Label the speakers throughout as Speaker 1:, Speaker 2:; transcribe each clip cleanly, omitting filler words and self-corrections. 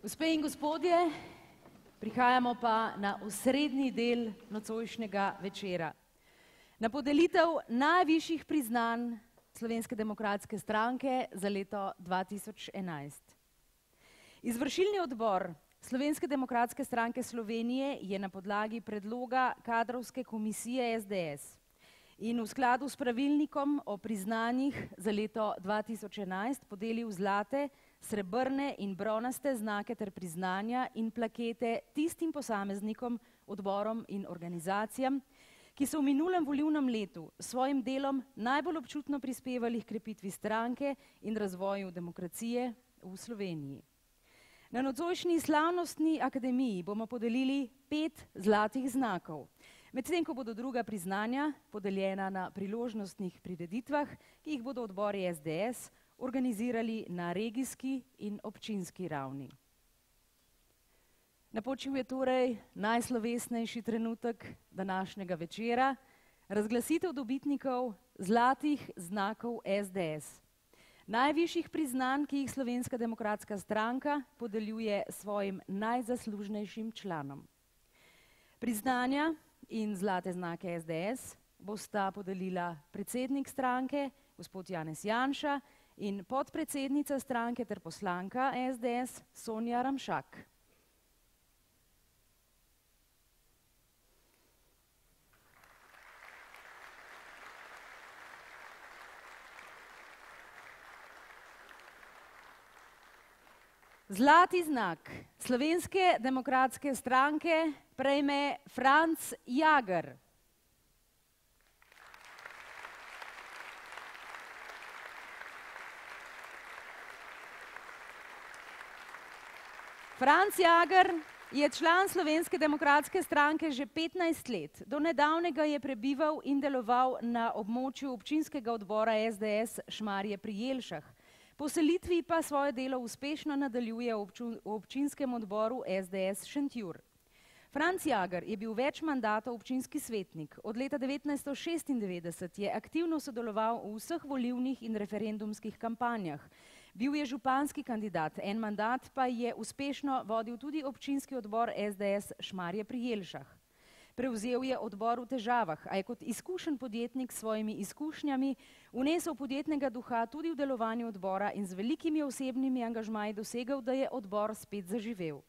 Speaker 1: Gospe in gospodje, prihajamo pa na osrednji del nocojšnjega večera. Na podelitev najvišjih priznanj Slovenske demokratske stranke za leto 2011. Izvršilni odbor Slovenske demokratske stranke Slovenije je na podlagi predloga kadrovske komisije SDS in v skladu s pravilnikom o priznanjih za leto 2011 podelil zlate, srebrne in bronaste znake ter priznanja in plakete tistim posameznikom, odborom in organizacijam, ki so v minulem volilnem letu s svojim delom najbolj občutno prispevali h krepitvi stranke in razvoju demokracije v Sloveniji. Na nocojšnji slavnostni akademiji bomo podelili 5 zlatih znakov, medtem ko bodo druga priznanja podeljena na priložnostnih prireditvah, ki jih bodo odbori SDS organizirali na regijski in občinski ravni. Napočil je torej najslovesnejši trenutek današnjega večera, razglasitev dobitnikov zlatih znakov SDS. Najvišjih priznanj, ki jih Slovenska demokratska stranka podeljuje svojim najzaslužnejšim članom. Priznanja in zlate znake SDS bosta podelila predsednik stranke, gospod Janez Janša, in podpredsednica stranke ter poslanka SDS Sonja Ramšak. Zlati znak Slovenske demokratske stranke prejme Franc Jager. Franc Jager je član Slovenske demokratske stranke že 15 let. Do nedavnega je prebival in deloval na območju občinskega odbora SDS Šmarje pri Jelšah. Po selitvi pa svoje delo uspešno nadaljuje v občinskem odboru SDS Šentjur. Franc Jager je bil več mandatov občinski svetnik. Od leta 1996 je aktivno sodeloval v vseh volilnih in referendumskih kampanjah. Bil je županski kandidat, en mandat pa je uspešno vodil tudi občinski odbor SDS Šmarje pri Jelšah. Prevzel je odbor v težavah, a je kot izkušen podjetnik s svojimi izkušnjami vnesel podjetnega duha tudi v delovanju odbora in z velikimi osebnimi angažmaji dosegel, da je odbor spet zaživel.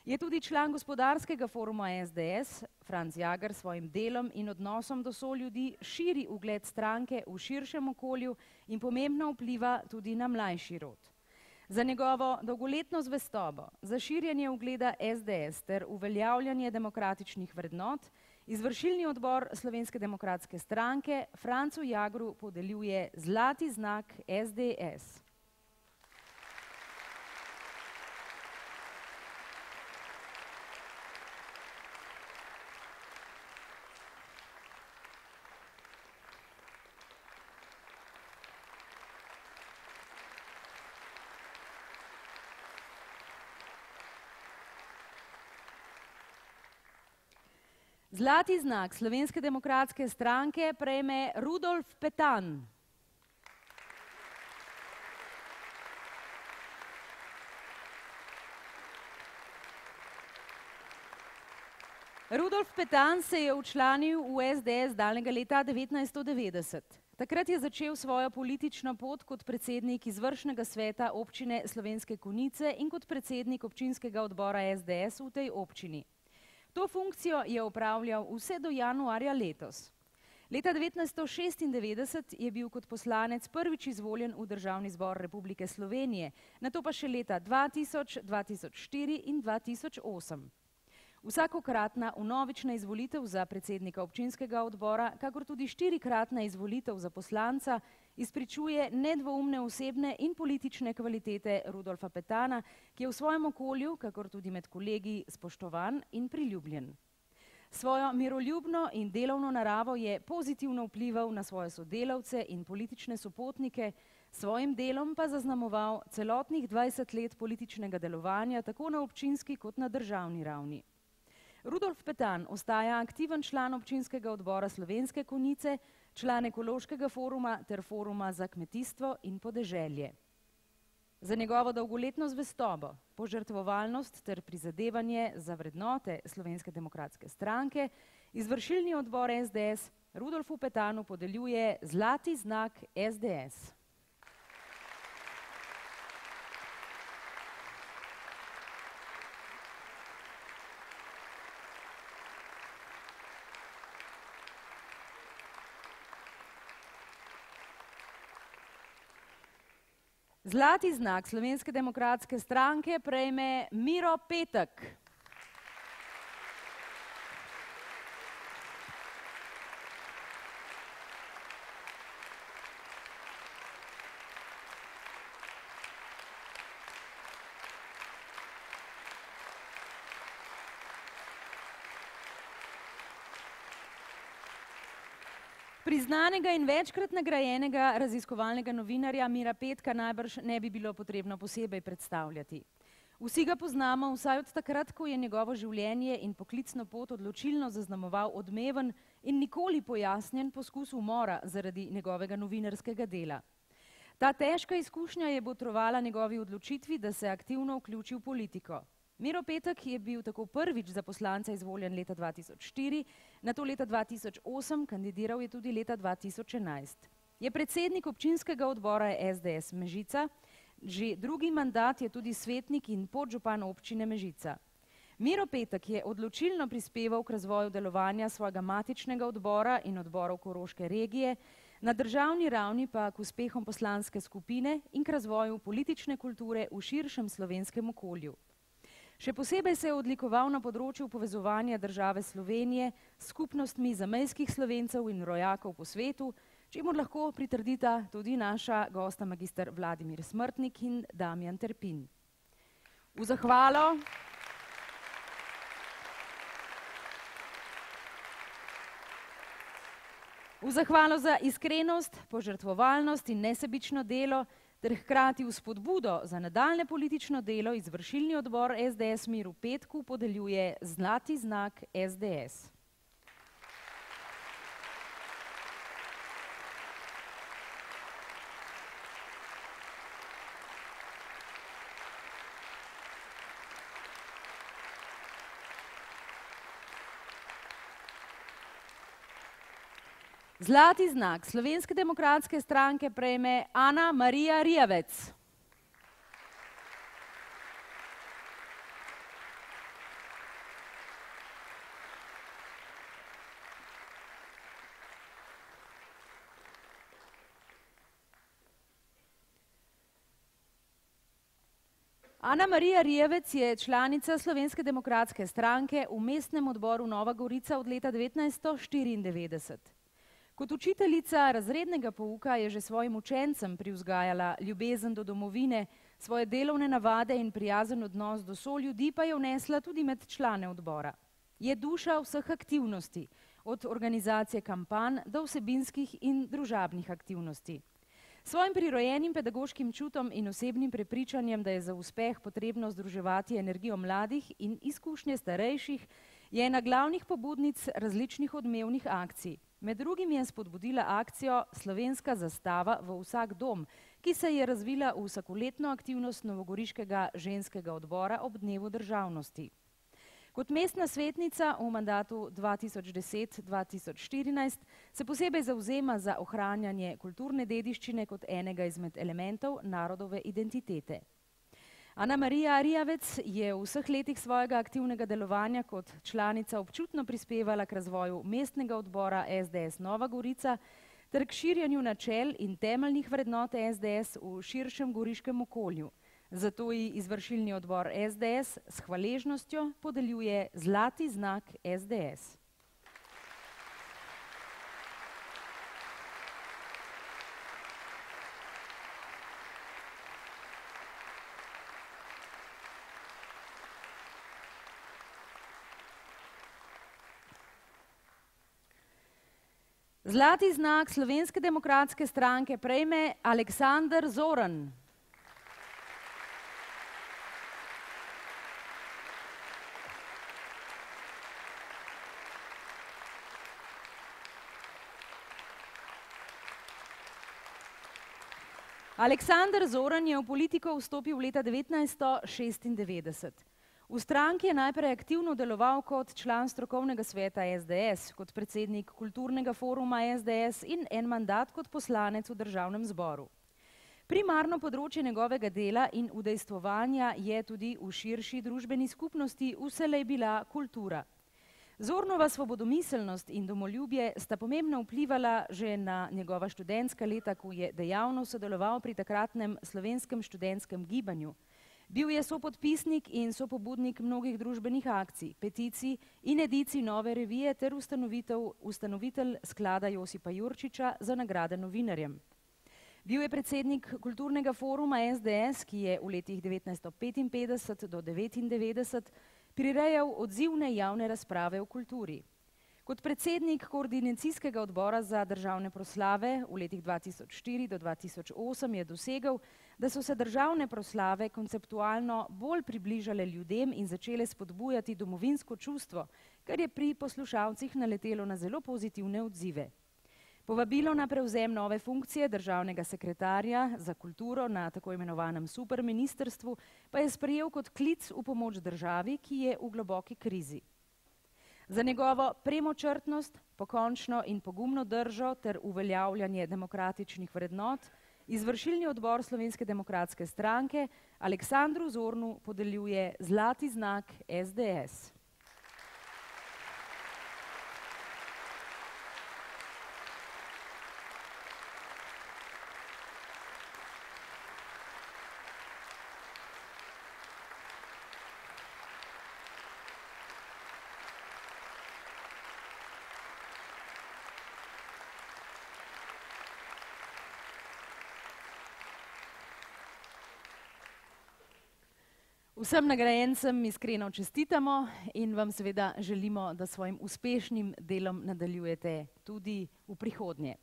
Speaker 1: Je tudi član gospodarskega foruma SDS. Franc Jager s svojim delom in odnosom do soljudi širi ugled stranke v širšem okolju in pomembno vpliva tudi na mlajši rod. Za njegovo dolgoletno zvestobo, za širjenje ugleda SDS ter uveljavljanje demokratičnih vrednot, izvršilni odbor Slovenske demokratske stranke Francu Jagru podeljuje zlati znak SDS. Zlati znak Slovenske demokratske stranke prejme Rudolf Petan. Rudolf Petan se je včlanil v SDS daljnega leta 1990. Takrat je začel svojo politično pot kot predsednik izvršnega sveta občine Slovenske Konjice in kot predsednik občinskega odbora SDS v tej občini. To funkcijo je opravljal vse do januarja letos. Leta 1996 je bil kot poslanec prvič izvoljen v Državni zbor Republike Slovenije, nato pa še leta 2000, 2004 in 2008. Vsakokratna vnovična izvolitev za predsednika občinskega odbora, kakor tudi 4-kratna izvolitev za poslanca, izpričuje nedvoumne osebne in politične kvalitete Rudolfa Petana, ki je v svojem okolju, kakor tudi med kolegi, spoštovan in priljubljen. Svojo miroljubno in delovno naravo je pozitivno vplival na svoje sodelavce in politične sopotnike, svojim delom pa zaznamoval celotnih 20 let političnega delovanja tako na občinski kot na državni ravni. Rudolf Petan ostaja aktiven član občinskega odbora Slovenske Konjice, član ekološkega foruma ter foruma za kmetijstvo in podeželje. Za njegovo dolgoletno zvestobo, požrtvovalnost ter prizadevanje za vrednote Slovenske demokratske stranke izvršilni odbor SDS Rudolfu Petanu podeljuje zlati znak SDS. Zlati znak Slovenske demokratske stranke prejme Miro Petek. Priznanega in večkrat nagrajenega raziskovalnega novinarja Mira Petka najbrž ne bi bilo potrebno posebej predstavljati. Vsi ga poznamo vsaj od takrat, ko je njegovo življenje in poklicno pot odločilno zaznamoval odmeven in nikoli pojasnjen poskus umora zaradi njegovega novinarskega dela. Ta težka izkušnja je botrovala njegovi odločitvi, da se aktivno vključi v politiko. Miro Petek je bil tako prvič za poslanca izvoljen leta 2004, nato leta 2008, kandidiral je tudi leta 2011. Je predsednik občinskega odbora SDS Mežica, že drugi mandat je tudi svetnik in podžupan občine Mežica. Miro Petek je odločilno prispeval k razvoju delovanja svojega matičnega odbora in odborov Koroške regije, na državni ravni pa k uspehom poslanske skupine in k razvoju politične kulture v širšem slovenskem okolju. Še posebej se je odlikoval na področju povezovanja države Slovenije s skupnostmi zamejskih Slovencev in rojakov po svetu, čemur lahko pritrdita tudi naša gosta magister Vladimir Smrtnik in Damjan Terpin. V zahvalo za iskrenost, požrtvovalnost in nesebično delo ter hkrati v spodbudo za nadaljne politično delo izvršilni odbor SDS Miru Petku podeljuje zlati znak SDS. Zlati znak Slovenske demokratske stranke prejme Ana Marija Rijavec. Ana Marija Rijavec je članica Slovenske demokratske stranke v mestnem odboru Nova Gorica od leta 1994. Kot učiteljica razrednega pouka je že svojim učencem privzgajala ljubezen do domovine, svoje delovne navade in prijazen odnos do soljudi pa je vnesla tudi med člane odbora. Je duša vseh aktivnosti, od organizacije kampanj do vsebinskih in družabnih aktivnosti. Svojim prirojenim pedagoškim čutom in osebnim prepričanjem, da je za uspeh potrebno združevati energijo mladih in izkušnje starejših, je ena glavnih pobudnic različnih odmevnih akcij. Med drugim je spodbudila akcijo Slovenska zastava v vsak dom, ki se je razvila v vsakoletno aktivnost novogoriškega ženskega odbora ob dnevu državnosti. Kot mestna svetnica v mandatu 2010-2014 se posebej zavzema za ohranjanje kulturne dediščine kot enega izmed elementov narodove identitete. Ana Marija Rijavec je v vseh letih svojega aktivnega delovanja kot članica občutno prispevala k razvoju mestnega odbora SDS Nova Gorica ter k širjenju načel in temeljnih vrednot SDS v širšem goriškem okolju. Zato ji izvršilni odbor SDS s hvaležnostjo podeljuje zlati znak SDS. Zlati znak Slovenske demokratske stranke prejme Aleksander Zoran. Aleksander Zorn je v politiko vstopil leta 1996. V stranki je najprej aktivno deloval kot član strokovnega sveta SDS, kot predsednik kulturnega foruma SDS in en mandat kot poslanec v državnem zboru. Primarno področje njegovega dela in udejstvovanja je tudi v širši družbeni skupnosti vselej bila kultura. Zornova svobodomiselnost in domoljubje sta pomembno vplivala že na njegova študentska leta, ko je dejavno sodeloval pri takratnem slovenskem študentskem gibanju. Bil je sopodpisnik in sopobudnik mnogih družbenih akcij, peticij in edicij Nove revije ter ustanovitelj sklada Josipa Jurčiča za nagrade novinarjem. Bil je predsednik kulturnega foruma SDS, ki je v letih 1955 do 1999 prirejal odzivne javne razprave o kulturi. Kot predsednik koordinacijskega odbora za državne proslave v letih 2004 do 2008 je dosegel, da so se državne proslave konceptualno bolj približale ljudem in začele spodbujati domovinsko čustvo, kar je pri poslušalcih naletelo na zelo pozitivne odzive. Povabilo na prevzem nove funkcije državnega sekretarja za kulturo na tako imenovanem superministrstvu pa je sprejel kot klic v pomoč državi, ki je v globoki krizi. Za njegovo premočrtnost, pokončno in pogumno držo ter uveljavljanje demokratičnih vrednot izvršilni odbor Slovenske demokratske stranke Aleksandru Zornu podeljuje zlati znak SDS. Vsem nagrajencem iskreno čestitamo in vam seveda želimo, da svojim uspešnim delom nadaljujete tudi v prihodnje.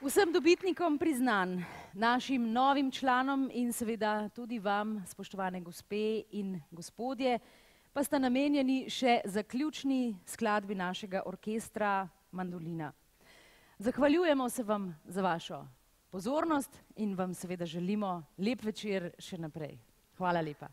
Speaker 1: Vsem dobitnikom priznanj, našim novim članom in seveda tudi vam, spoštovane gospe in gospodje, pa sta namenjeni še zaključni skladbi našega orkestra Mandolina. Zahvaljujemo se vam za vašo pozornost in vam seveda želimo lep večer še naprej. Hvala lepa.